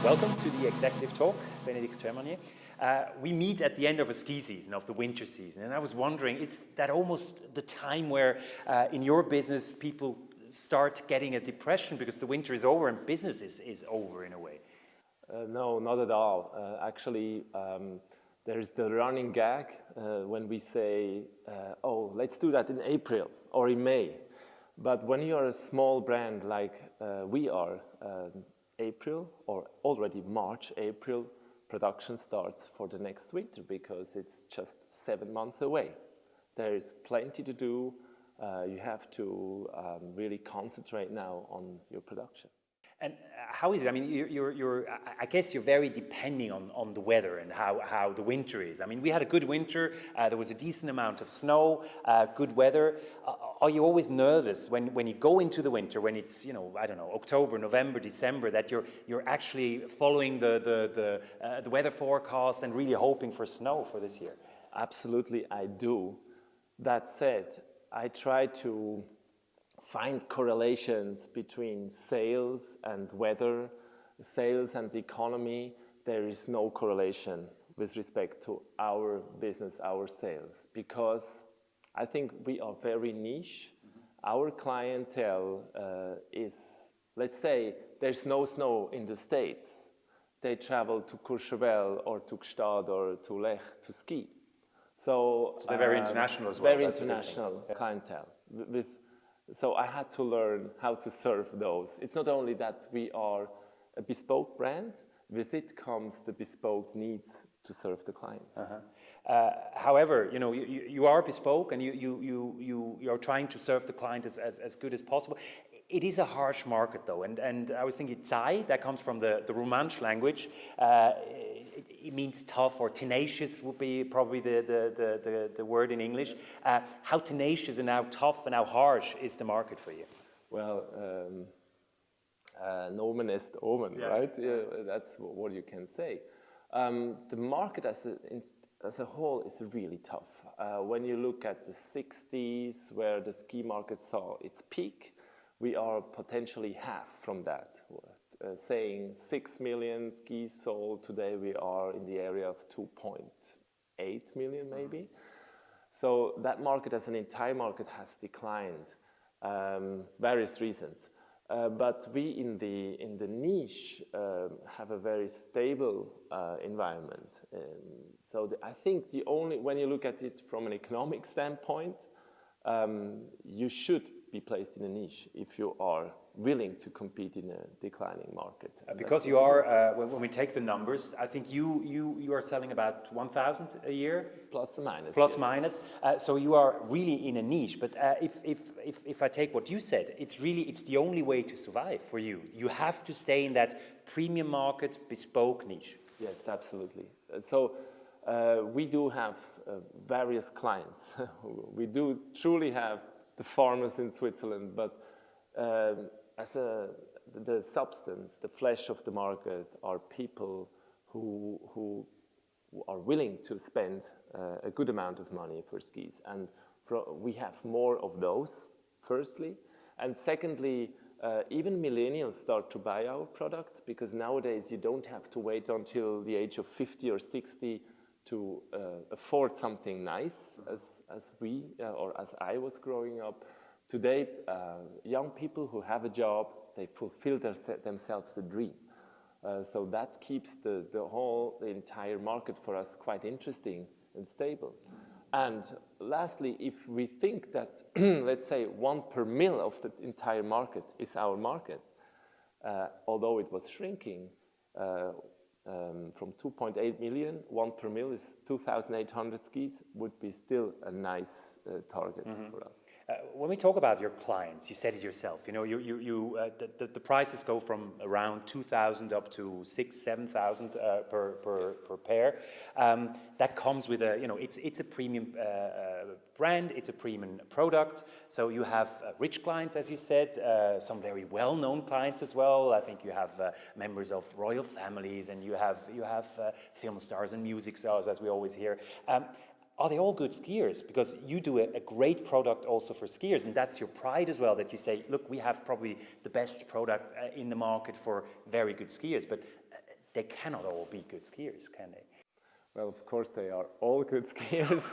Welcome to the Executive Talk, Benedikt Germanier. We meet at the end of a ski season, of the winter season, and I was wondering, is that almost the time where in your business people start getting a depression because the winter is over and business is over in a way? No, not at all. Actually, there's the running gag when we say, oh, let's do that in April or in May. But when you're a small brand like we are, April or already March, April, production starts for the next winter because it's just 7 months away. There is plenty to do. You have to really concentrate now on your production. And how is it? I mean, I guess you're very depending on the weather and how the winter is. I mean, we had a good winter. There was a decent amount of snow, good weather. Are you always nervous when you go into the winter, when it's, you know, I don't know, October, November, December, that you're actually following the weather forecast and really hoping for snow for this year? Absolutely, I do. That said, I try to find correlations between sales and weather, sales and the economy. There is no correlation with respect to our business, our sales, because I think we are very niche. Our clientele is, let's say, there's no snow in the States. They travel to Courchevel or to Gstaad or to Lech to ski. So they're very international as well. Very international clientele. So I had to learn how to serve those. It's not only that we are a bespoke brand, with it comes the bespoke needs to serve the clients. However, you know, you are bespoke and you are trying to serve the client as good as possible. It is a harsh market though, and I was thinking zai, that comes from the Romansh language. It means tough, or tenacious would be probably the word in English. How tenacious and how tough and how harsh is the market for you? Well, Nomen est Omen, yeah. Right? Yeah, that's what you can say. The market as a whole is really tough. When you look at the 60s, where the ski market saw its peak, we are potentially half from that. Saying 6 million skis sold, today we are in the area of 2.8 million maybe. So that market as an entire market has declined, various reasons. But we in the niche have a very stable environment. So I think when you look at it from an economic standpoint, you should be placed in a niche if you are willing to compete in a declining market. Because you are, when we take the numbers, I think you are selling about 1,000 a year? Plus or minus. Plus yes. Minus. So you are really in a niche. But if I take what you said, it's the only way to survive for you. You have to stay in that premium market, bespoke niche. Yes, absolutely. So we do have various clients. We do truly have the farmers in Switzerland, but the substance, the flesh of the market are people who are willing to spend a good amount of money for skis. And we have more of those, firstly. And secondly, even millennials start to buy our products, because nowadays you don't have to wait until the age of 50 or 60 to afford something nice, as we, or as I was growing up. Today, young people who have a job, they fulfill themselves a dream. So that keeps the entire market for us quite interesting and stable. And lastly, if we think that, let's say, 1 per mil of the entire market is our market, although it was shrinking, from 2.8 million, 1 per mil is 2,800 skis, would be still a nice target for us. When we talk about your clients, you said it yourself, you know, the prices go from around 2,000 up to 6,000, 7,000 per pair. That comes with a, you know, it's a premium brand, it's a premium product. So you have rich clients, as you said, some very well-known clients as well. I think you have members of royal families, and you have film stars and music stars, as we always hear. Are they all good skiers? Because you do a great product also for skiers, and that's your pride as well, that you say, look, we have probably the best product in the market for very good skiers. But they cannot all be good skiers, can they? Well, of course, they are all good skiers.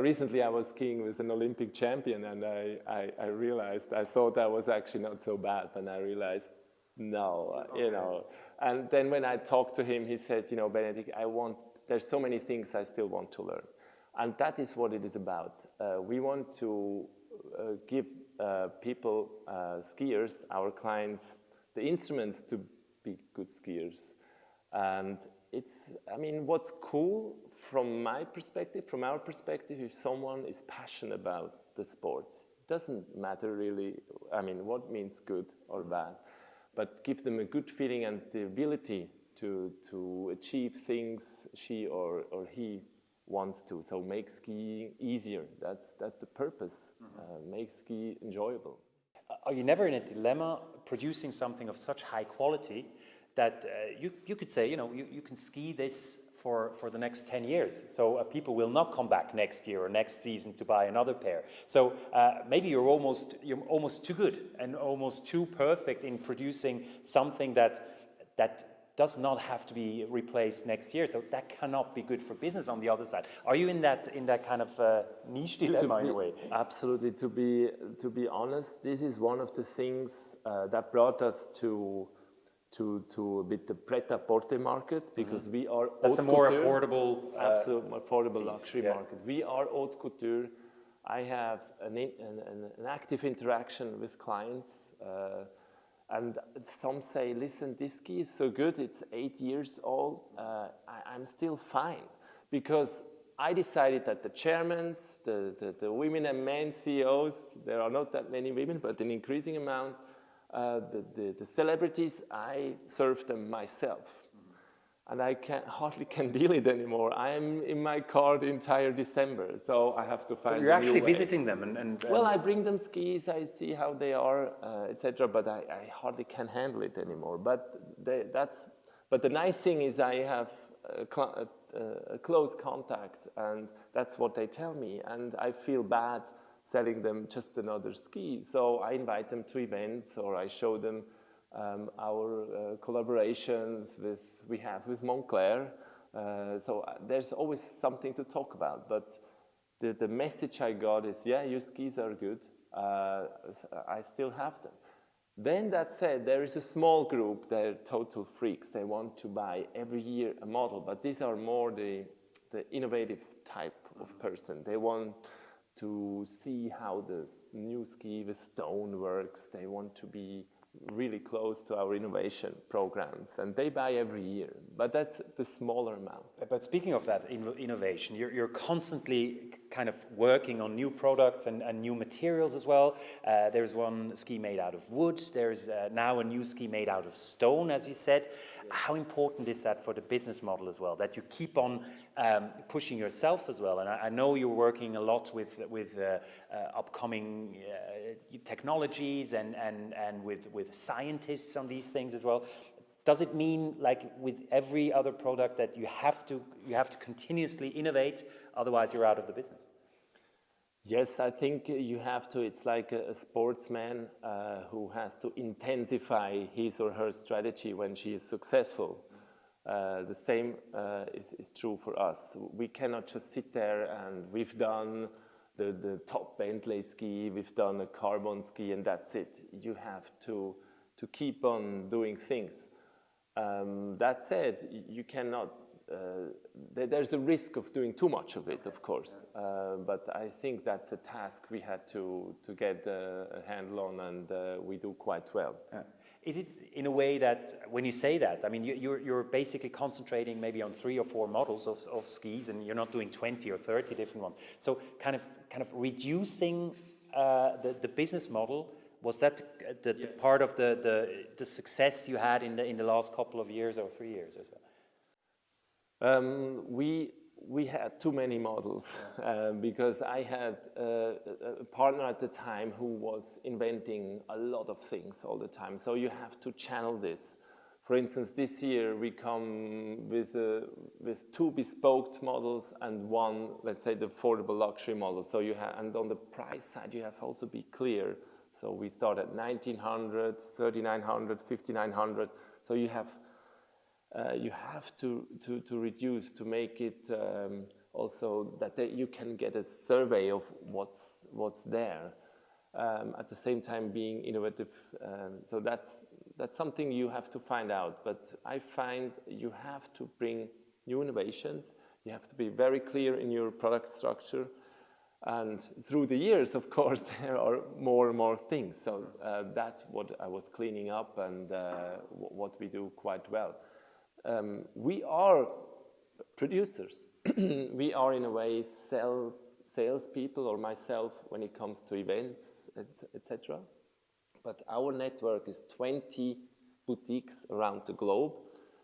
Recently, I was skiing with an Olympic champion, and I realized, I thought that was actually not so bad, and I realized, no, you know. And then when I talked to him, he said, you know, Benedikt, there's so many things I still want to learn. And that is what it is about. We want to give people, skiers, our clients, the instruments to be good skiers. And it's, I mean, what's cool from my perspective, from our perspective, if someone is passionate about the sports, it doesn't matter really, I mean, what means good or bad, but give them a good feeling and the ability to achieve things she or he wants to. So make skiing easier. That's the purpose. Make ski enjoyable. Are you never in a dilemma producing something of such high quality that you could say, you know, you can ski this for the next 10 years. So people will not come back next year or next season to buy another pair. So maybe you're almost too good and almost too perfect in producing something that does not have to be replaced next year. So that cannot be good for business on the other side. Are you in that kind of niche dilemma in a way? Absolutely. To be honest, this is one of the things that brought us to a bit the pret-a-porter market, because we are that's a more affordable, absolutely affordable luxury market. We are haute couture. I have an active interaction with clients, and some say, listen, this ski is so good, it's 8 years old, I'm still fine, because I decided that the chairmen, the women and men CEOs, there are not that many women, but an increasing amount, the celebrities, I serve them myself. And I hardly can deal it anymore. I'm in my car the entire December, so I have to find a new way. So you're actually visiting them and Well, I bring them skis, I see how they are, etc. But I hardly can handle it anymore. But the nice thing is I have a close contact, and that's what they tell me. And I feel bad selling them just another ski. So I invite them to events, or I show them our collaborations we have with Montclair. So there's always something to talk about. But the message I got is, yeah, your skis are good. I still have them. Then that said, there is a small group, they're total freaks. They want to buy every year a model, but these are more the innovative type of person. They want to see how this new ski with stone works. They want to be really close to our innovation programs, and they buy every year, but that's the smaller amount. But speaking of that innovation, you're constantly kind of working on new products and new materials as well. There's one ski made out of wood. There's now a new ski made out of stone, as you said. How important is that for the business model as well, that you keep on pushing yourself as well? And I know you're working a lot with upcoming technologies and with scientists on these things as well. Does it mean, like with every other product, that you have to continuously innovate, otherwise you're out of the business? Yes, I think you have to. It's like a sportsman who has to intensify his or her strategy when she is successful. The same is true for us. We cannot just sit there and we've done the top Bentley ski, we've done a carbon ski, and that's it. You have to keep on doing things. That said, you cannot, there's a risk of doing too much of it, of course, but I think that's a task we had to get a handle on, and we do quite well. Is it in a way that, when you say that, I mean, you're basically concentrating maybe on 3 or 4 models of skis, and you're not doing 20 or 30 different ones. So kind of reducing the business model. Was that the part of the success you had in the last couple of years or 3 years or so? We had too many models because I had a partner at the time who was inventing a lot of things all the time. So you have to channel this. For instance, this year we come with 2 bespoke models and 1, let's say, the affordable luxury model. So you have, and on the price side, you have to also be clear. So we start at 1,900, 3,900, 5,900. So you have you have to reduce, to make it also that you can get a survey of what's there. At the same time being innovative. So that's something you have to find out. But I find you have to bring new innovations. You have to be very clear in your product structure. And through the years, of course, there are more and more things. So that's what I was cleaning up and what we do quite well. We are producers. We are, in a way, salespeople, or myself, when it comes to events, etc. But our network is 20 boutiques around the globe,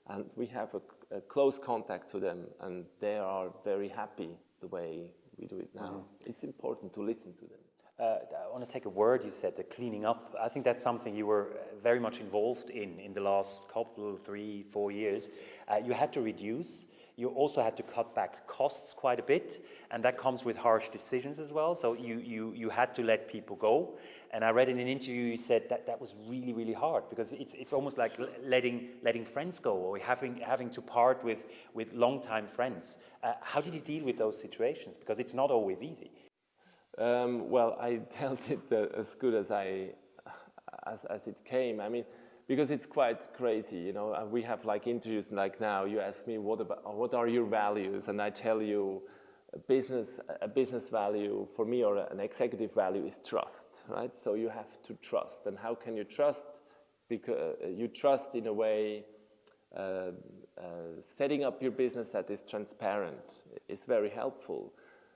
and we have a close contact to them, and they are very happy the way we do it now. It's important to listen to them. I want to take a word you said, the cleaning up. I think that's something you were very much involved in the last couple, 3, 4 years. You had to reduce. You also had to cut back costs quite a bit, and that comes with harsh decisions as well. So you had to let people go. And I read in an interview you said that was really, really hard, because it's almost like letting friends go, or having to part with long-time friends. How did you deal with those situations? Because it's not always easy. Well, I dealt it as good as it came. I mean, because it's quite crazy, you know. We have like interviews like now. You ask me what are your values, and I tell you, a business value for me, or an executive value, is trust, right? So you have to trust, and how can you trust? Because you trust in a way. Setting up your business that is transparent is very helpful.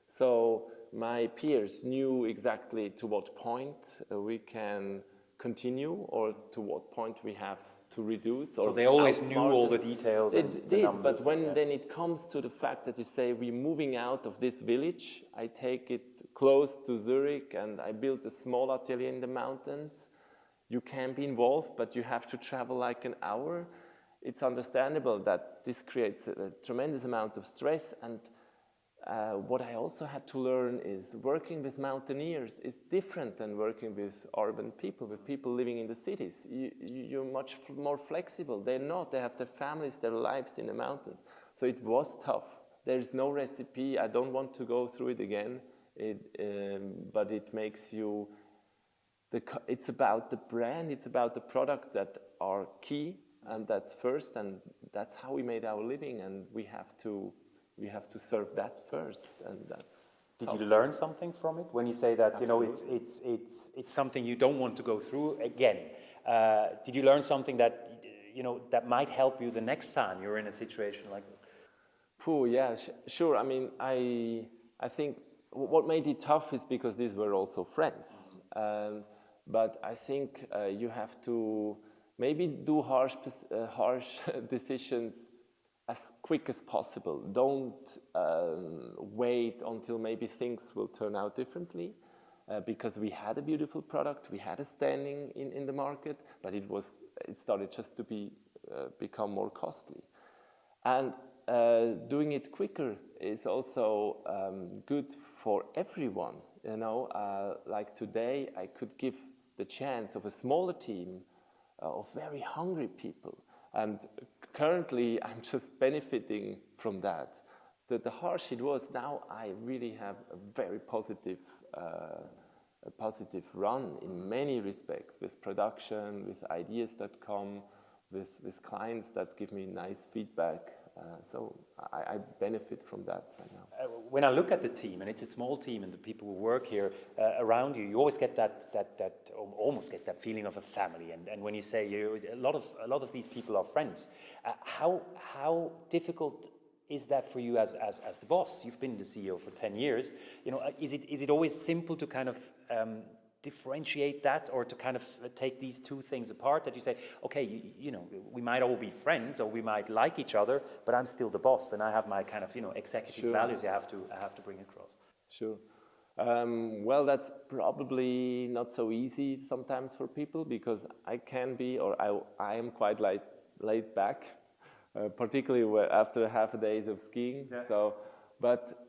So my peers knew exactly to what point we can continue, or to what point we have to reduce. So they always knew all the details. They did, but when then it comes to the fact that you say, we're moving out of this village, I take it close to Zurich, and I built a small atelier in the mountains. You can be involved, but you have to travel like an hour. It's understandable that this creates a tremendous amount of stress, and what I also had to learn is working with mountaineers is different than working with urban people, with people living in the cities. You're much more flexible. They're not. They have their families, their lives in the mountains. So it was tough. There is no recipe. I don't want to go through it again. But it makes you... It's about the brand. It's about the products that are key, and that's first, and that's how we made our living, and we have to serve that first, and that's... Did you learn something from it when you say that? Absolutely. You know, it's something you don't want to go through again? Did you learn something that that might help you the next time you're in a situation like this? Yeah, sure. I mean, I think what made it tough is because these were also friends, but I think you have to maybe do harsh decisions as quick as possible. Don't wait until maybe things will turn out differently, because we had a beautiful product, we had a standing in the market, but it started just to become more costly. And doing it quicker is also good for everyone. You know, like today, I could give the chance of a smaller team of very hungry people, and currently, I'm just benefiting from that. The harsh it was, now I really have a very positive run in many respects, with production, with ideas that come, with clients that give me nice feedback. So I benefit from that right now. When I look at the team, and it's a small team, and the people who work here around you, you always get almost get that feeling of a family. And when you say a lot of these people are friends, how difficult is that for you as the boss? You've been the CEO for 10 years. You know, is it always simple to kind of differentiate that, or to kind of take these two things apart, that you say, okay, you know, we might all be friends, or we might like each other, but I'm still the boss, and I have my kind of, you know, executive values I have to bring across. Sure. Well, that's probably not so easy sometimes for people, because I can be, or I am quite laid back, particularly after half a days of skiing. Yeah. So, but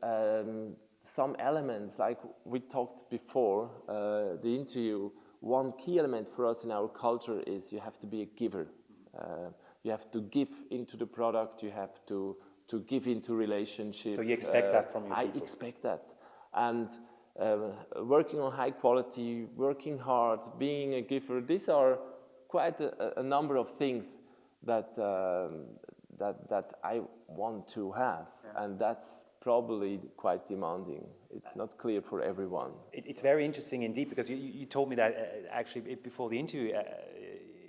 some elements, like we talked before, the interview, one key element for us in our culture is you have to be a giver. you have to give into the product, you have to give into relationships. So you expect that from your people? I expect that. And working on high quality, working hard, being a giver, these are quite a number of things that I want to have. Yeah. And that's probably quite demanding. It's not clear for everyone. It's very interesting indeed, because you told me that actually before the interview,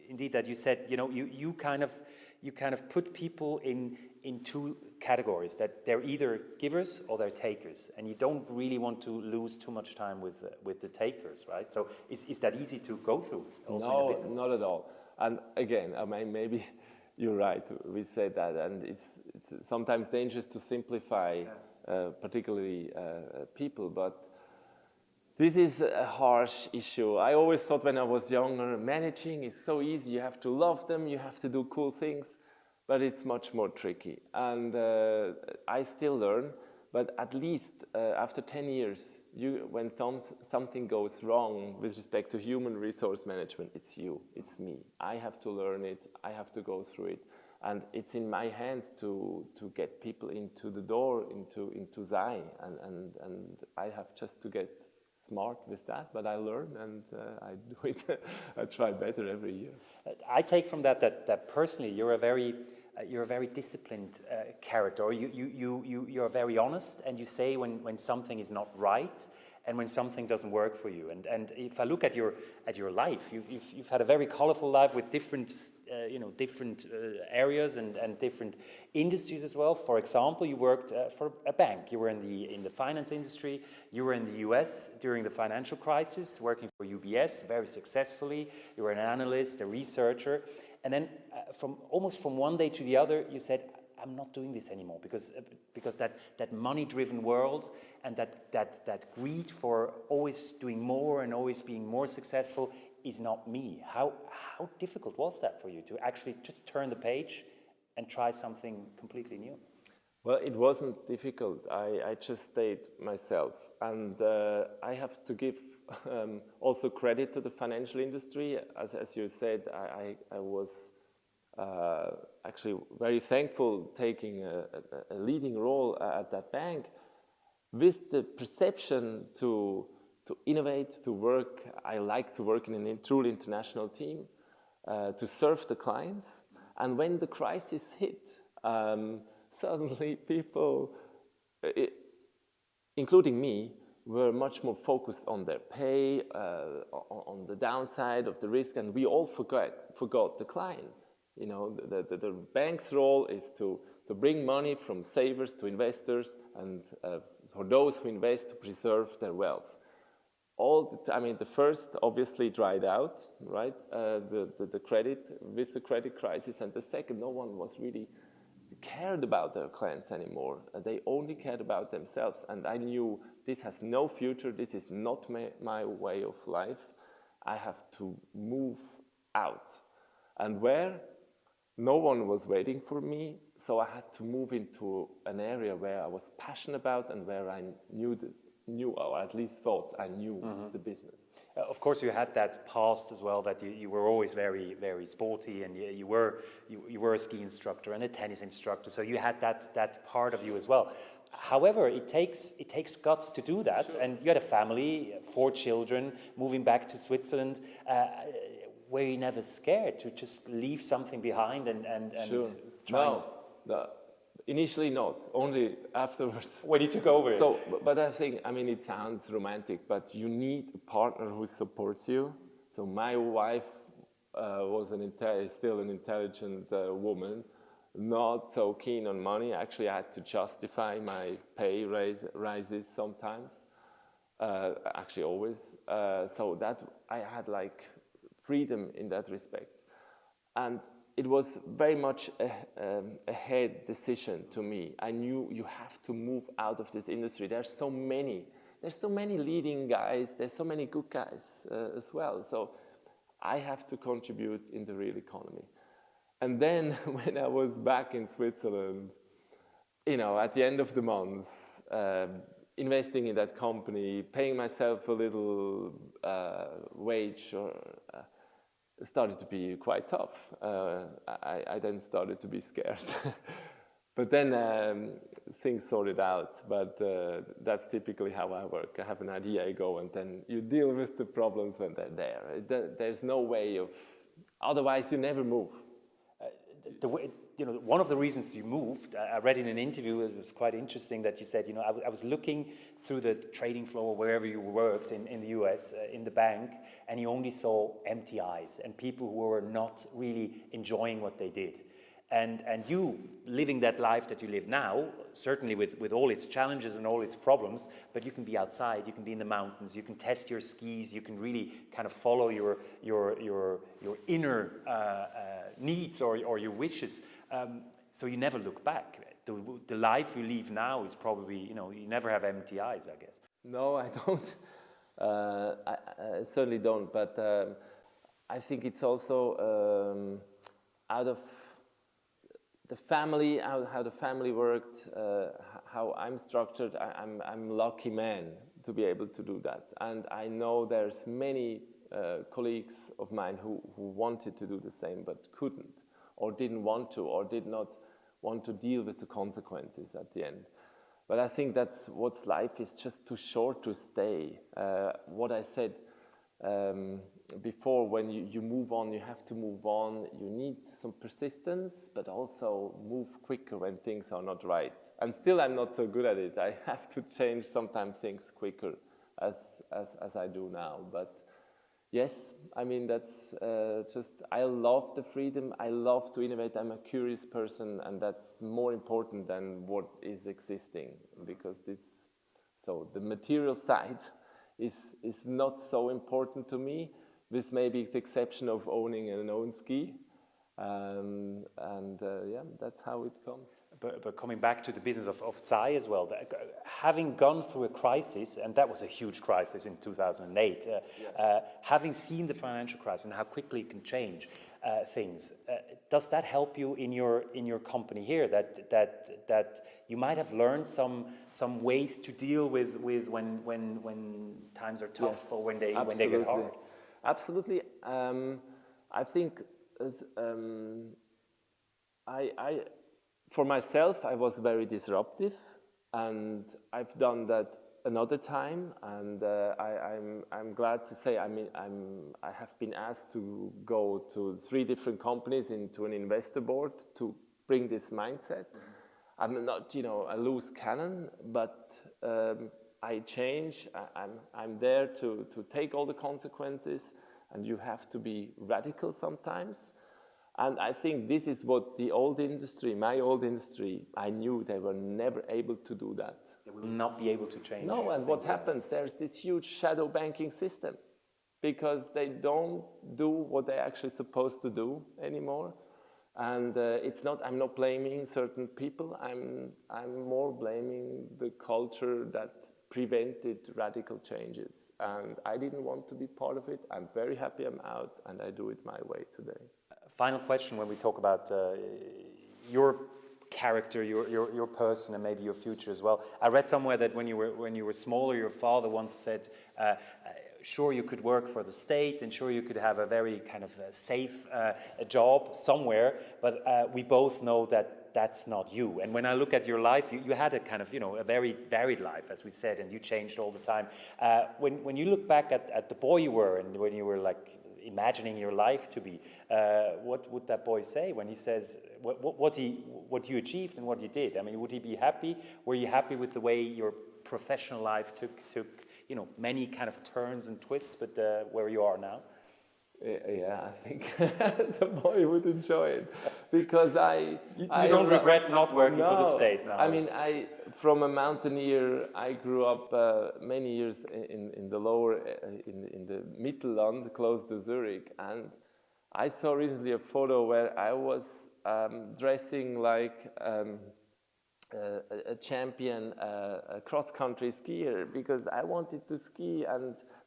indeed, that you said, you know, you kind of put people in two categories, that they're either givers or they're takers, and you don't really want to lose too much time with the takers, right? So is that easy to go through also in the business? No, not at all. And again, I mean, maybe you're right, we said that, and it's sometimes dangerous to simplify, particularly people, but this is a harsh issue. I always thought when I was younger, managing is so easy, you have to love them, you have to do cool things, but it's much more tricky. And I still learn, but at least after 10 years, when something goes wrong with respect to human resource management, it's you, it's me. I have to learn it, I have to go through it. And it's in my hands to get people into the door, into Zai, and I have just to get smart with that, but I learn and I do it. I try better every year. I take from that personally you're a very disciplined character. You're very honest, and you say when something is not right and when something doesn't work for you. And if I look at your life, you've had a very colorful life with different areas and different industries as well. For example, you worked for a bank. You were in the finance industry. You were in the US during the financial crisis, working for UBS very successfully. You were an analyst, a researcher, and then from one day to the other, you said, I'm not doing this anymore, because that money-driven world and that greed for always doing more and always being more successful is not me. How difficult was that for you to actually just turn the page and try something completely new? Well, it wasn't difficult. I just stayed myself, and I have to give also credit to the financial industry. As you said, I was actually very thankful taking a leading role at that bank, with the perception to innovate, to work. I like to work in a truly international team, to serve the clients. And when the crisis hit, suddenly people, including me, were much more focused on their pay, on the downside of the risk, and we all forgot the client. You know, the bank's role is to bring money from savers to investors, and for those who invest, to preserve their wealth. I mean, the first obviously dried out, right? The credit, with the credit crisis, and the second, no one was really cared about their clients anymore. They only cared about themselves, and I knew this has no future. This is not my way of life. I have to move out. And where? No one was waiting for me, so I had to move into an area where I was passionate about and where I knew, or at least thought I knew, the business. Of course, you had that past as well, that you were always very, very sporty, and you were a ski instructor and a tennis instructor, so you had that part of you as well. However, it takes guts to do that, sure. And you had a family, 4 children, moving back to Switzerland. Were you never scared to just leave something behind and sure. try? No, initially not, only afterwards. When you took over. So, but I think, I mean, it sounds romantic, but you need a partner who supports you. So my wife was still an intelligent woman, not so keen on money. Actually, I had to justify my pay rises sometimes, actually always. So that I had like freedom in that respect. And it was very much a head decision to me. I knew you have to move out of this industry. There's so many leading guys, there's so many good guys as well. So I have to contribute in the real economy. And then when I was back in Switzerland, you know, at the end of the month, investing in that company, paying myself a little wage, started to be quite tough. I then started to be scared. But then things sorted out. But that's typically how I work. I have an idea, I go, and then you deal with the problems when they're there. There's no way of, otherwise you never move. One of the reasons you moved, I read in an interview, it was quite interesting that you said, I was looking through the trading floor wherever you worked in the US, in the bank, and you only saw empty eyes and people who were not really enjoying what they did. And you living that life that you live now, certainly with all its challenges and all its problems, but you can be outside, you can be in the mountains, you can test your skis, you can really kind of follow your inner needs or your wishes. So you never look back. The life you live now is probably, you never have empty eyes, I guess. No, I don't. I certainly don't. But I think it's also out of the family, how the family worked, how I'm structured. I'm a lucky man to be able to do that. And I know there's many colleagues of mine who wanted to do the same but couldn't, or didn't want to, or did not want to deal with the consequences at the end. But I think that's what life is, just too short to stay. What I said before, when you move on, you have to move on. You need some persistence, but also move quicker when things are not right. And still I'm not so good at it. I have to change sometimes things quicker as I do now. But yes, I mean, that's I love the freedom. I love to innovate. I'm a curious person, and that's more important than what is existing, because so the material side is not so important to me, with maybe the exception of owning an own ski. Yeah, that's how it comes. But coming back to the business of Zai as well, having gone through a crisis, and that was a huge crisis in 2008, having seen the financial crisis and how quickly it can change things, does that help you in your company here? That you might have learned some ways to deal with when times are tough, yes, or when they get hard. Absolutely. I think for myself, I was very disruptive, and I've done that another time, and I'm glad to say, I have been asked to go to 3 different companies into an investor board to bring this mindset. I'm not, a loose cannon, but I change. I'm there to take all the consequences, and you have to be radical sometimes. And I think this is what the old industry, my old industry, I knew they were never able to do that. They will not be able to change. No, and what happens, there's this huge shadow banking system, because they don't do what they're actually supposed to do anymore. And I'm not blaming certain people, I'm more blaming the culture that prevented radical changes. And I didn't want to be part of it. I'm very happy I'm out, and I do it my way today. Final question when we talk about your character, your person, and maybe your future as well. I read somewhere that when you were smaller, your father once said, sure, you could work for the state, and sure, you could have a very kind of safe job somewhere, but we both know that that's not you. And when I look at your life, you had a kind of, a very varied life, as we said, and you changed all the time. When you look back at the boy you were, and when you were like imagining your life to be, what would that boy say when he says what you achieved and what you did? I mean, would he be happy? Were you happy with the way your professional life took many kind of turns and twists, but where you are now? Yeah, I think the boy would enjoy it, because You don't regret not working for the state now? I mean, from a mountaineer, I grew up many years in the lower, in the Mittelland, close to Zurich, and I saw recently a photo where I was dressing like a champion, a cross-country skier, because I wanted to ski,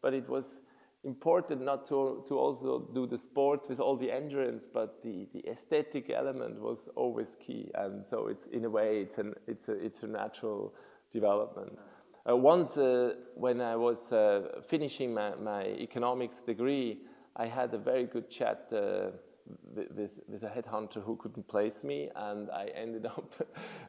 but it was important not to also do the sports with all the endurance, but the aesthetic element was always key. And so it's, in a way, it's a natural development. Once when I was finishing my economics degree, I had a very good chat with a headhunter who couldn't place me, and I ended up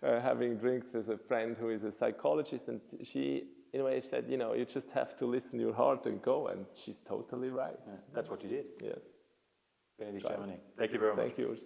having drinks with a friend who is a psychologist, and she, in a way, said, you know, you just have to listen to your heart and go, and she's totally right. That's what you did. Yes. Benedikt Germanier. Thank you very much. Thank you.